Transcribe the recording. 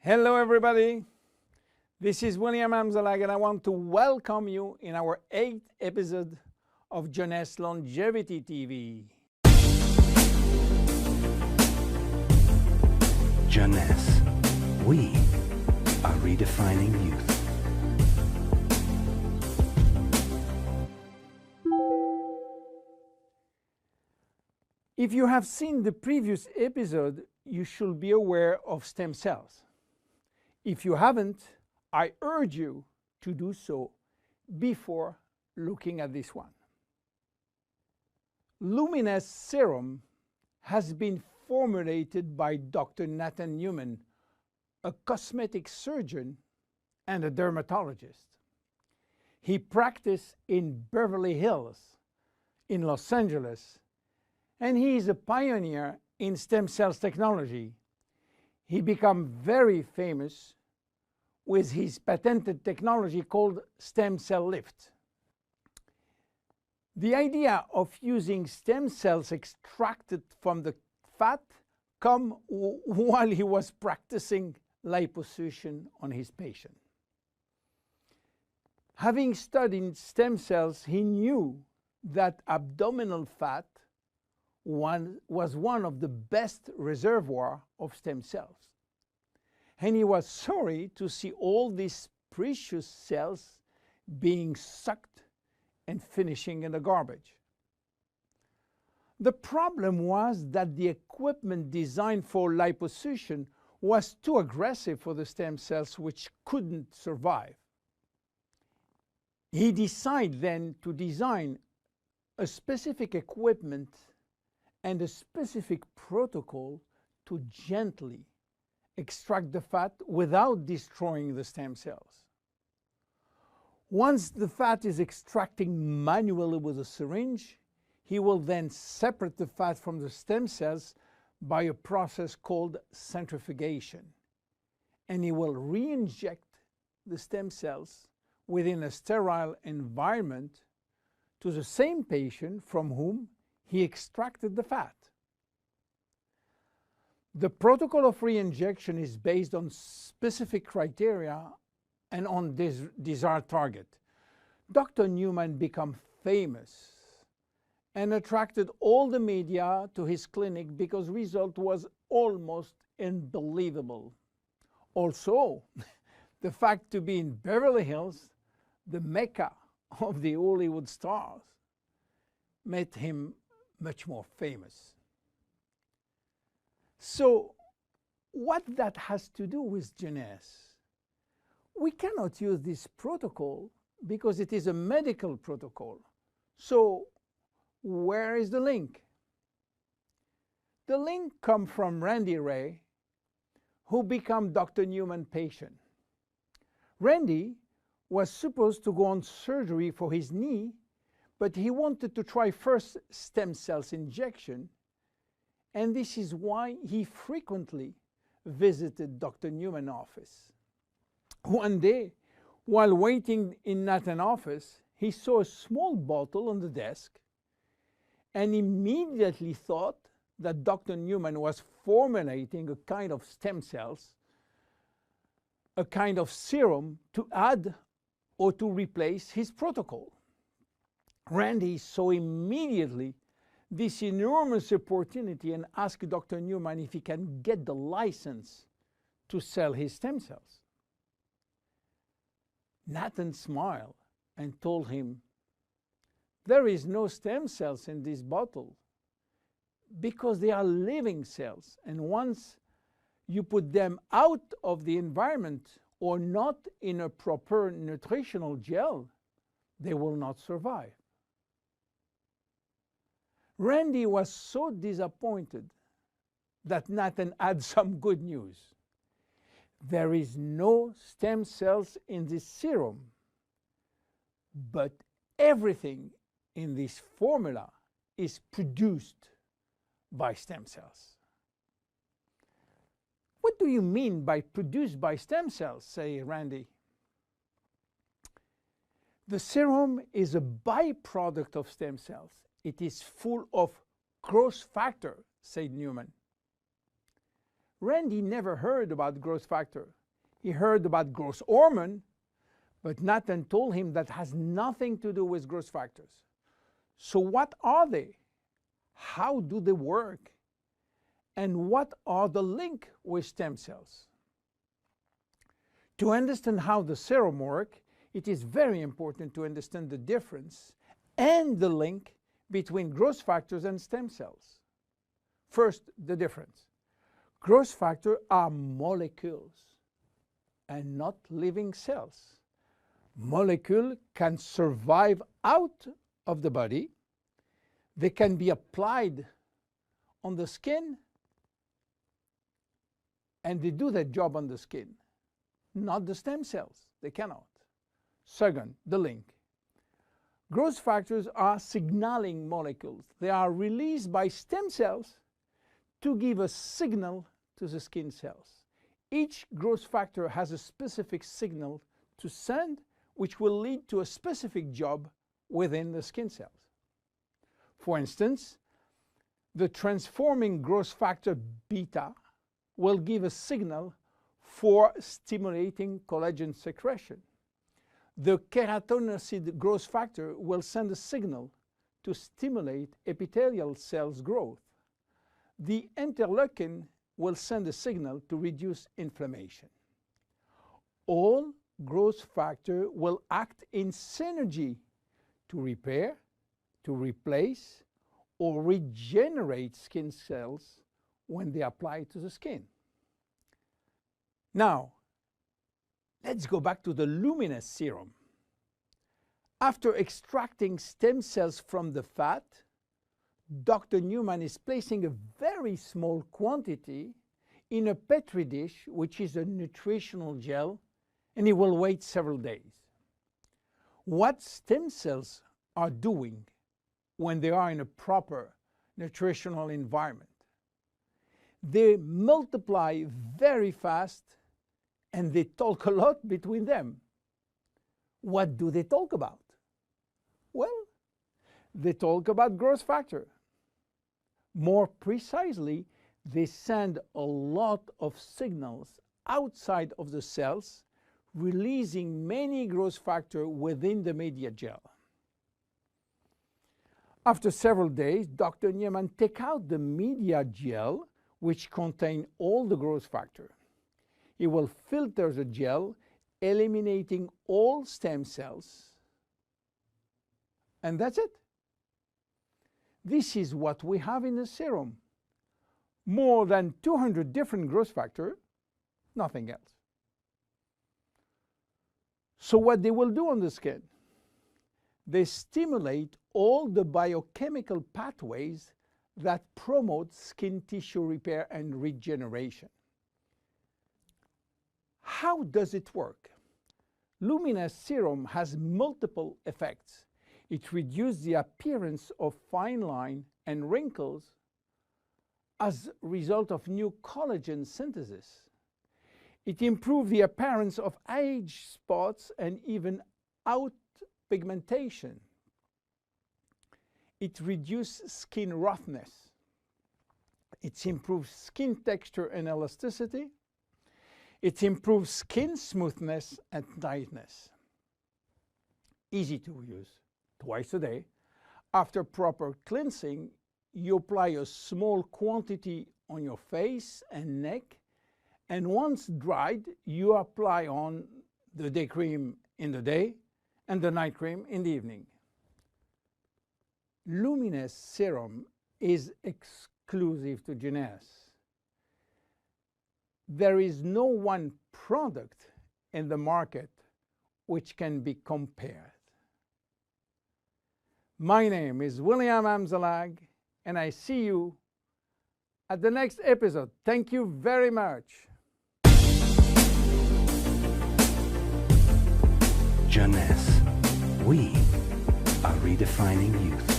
Hello everybody, this is William Amzalag and I want to welcome you in our 8th episode of Jeunesse Longevity TV. Jeunesse, we are redefining youth. If you have seen the previous episode, you should be aware of stem cells. If you haven't, I urge you to do so before looking at this one. LUMINESCE serum has been formulated by Dr. Nathan Newman, a cosmetic surgeon and a dermatologist. He practiced in Beverly Hills, in Los Angeles, and he is a pioneer in stem cells technology. He became very famous with his patented technology called stem cell lift. The idea of using stem cells extracted from the fat came while he was practicing liposuction on his patient. Having studied stem cells, he knew that abdominal fat was one of the best reservoirs of stem cells. And he was sorry to see all these precious cells being sucked and finishing in the garbage. The problem was that the equipment designed for liposuction was too aggressive for the stem cells, which couldn't survive. He decided then to design a specific equipment and a specific protocol to gently extract the fat without destroying the stem cells. Once the fat is extracted manually with a syringe, he will then separate the fat from the stem cells by a process called centrifugation. And he will re-inject the stem cells within a sterile environment to the same patient from whom he extracted the fat. The protocol of re-injection is based on specific criteria and on this desired target. Dr. Newman became famous and attracted all the media to his clinic because result was almost unbelievable. Also, the fact to be in Beverly Hills, the mecca of the Hollywood stars, made him much more famous. So, what that has to do with Jeunesse? We cannot use this protocol because it is a medical protocol. So, where is the link? The link comes from Randy Ray, who became Dr. Newman's patient. Randy was supposed to go on surgery for his knee, but he wanted to try first stem cells injection, and this is why he frequently visited Dr. Newman's office. One day, while waiting in Nathan's office, he saw a small bottle on the desk and immediately thought that Dr. Newman was formulating a kind of stem cells, a kind of serum to add or to replace his protocol. Randy saw immediately this enormous opportunity and asked Dr. Newman if he can get the license to sell his stem cells. Nathan smiled and told him, "There is no stem cells in this bottle because they are living cells, and once you put them out of the environment or not in a proper nutritional gel, they will not survive." Randy was so disappointed that Nathan had some good news. There is no stem cells in this serum, but everything in this formula is produced by stem cells. What do you mean by produced by stem cells, say Randy? The serum is a byproduct of stem cells. It is full of growth factor, said Newman. Randy never heard about growth factor. He heard about growth hormone, but Nathan told him that has nothing to do with growth factors. So what are they? How do they work? And what are the link with stem cells? To understand how the serum works, it is very important to understand the difference and the link between growth factors and stem cells. First, the difference. Growth factors are molecules and not living cells. Molecules can survive out of the body. They can be applied on the skin, and they do their job on the skin. Not the stem cells. They cannot. Second, the link. Growth factors are signaling molecules. They are released by stem cells to give a signal to the skin cells. Each growth factor has a specific signal to send, which will lead to a specific job within the skin cells. For instance, the transforming growth factor beta will give a signal for stimulating collagen secretion. The keratinocyte growth factor will send a signal to stimulate epithelial cells growth. The interleukin will send a signal to reduce inflammation. All growth factors will act in synergy to repair, to replace, or regenerate skin cells when they apply to the skin. Now, let's go back to the LUMINESCE serum. After extracting stem cells from the fat, Dr. Newman is placing a very small quantity in a Petri dish, which is a nutritional gel, and he will wait several days. What stem cells are doing when they are in a proper nutritional environment? They multiply very fast and they talk a lot between them. What do they talk about? Well, they talk about growth factor. More precisely, they send a lot of signals outside of the cells, releasing many growth factors within the media gel. After several days, Dr. Newman takes out the media gel, which contains all the growth factor. He will filter the gel, eliminating all stem cells, and that's it. This is what we have in the serum. More than 200 different growth factors, nothing else. So what they will do on the skin? They stimulate all the biochemical pathways that promote skin tissue repair and regeneration. How does it work? LUMINESCE serum has multiple effects. It reduces the appearance of fine lines and wrinkles as a result of new collagen synthesis. It improves the appearance of age spots and even out pigmentation. It reduces skin roughness. It improves skin texture and elasticity. It improves skin smoothness and tightness. Easy to use. Twice a day. After proper cleansing, you apply a small quantity on your face and neck, and once dried, you apply on the day cream in the day and the night cream in the evening. LUMINESCE serum is exclusive to Jeunesse. There is no one product in the market which can be compared. My name is William Amzalag, and I see you at the next episode. Thank you very much. Jeunesse. We are redefining youth.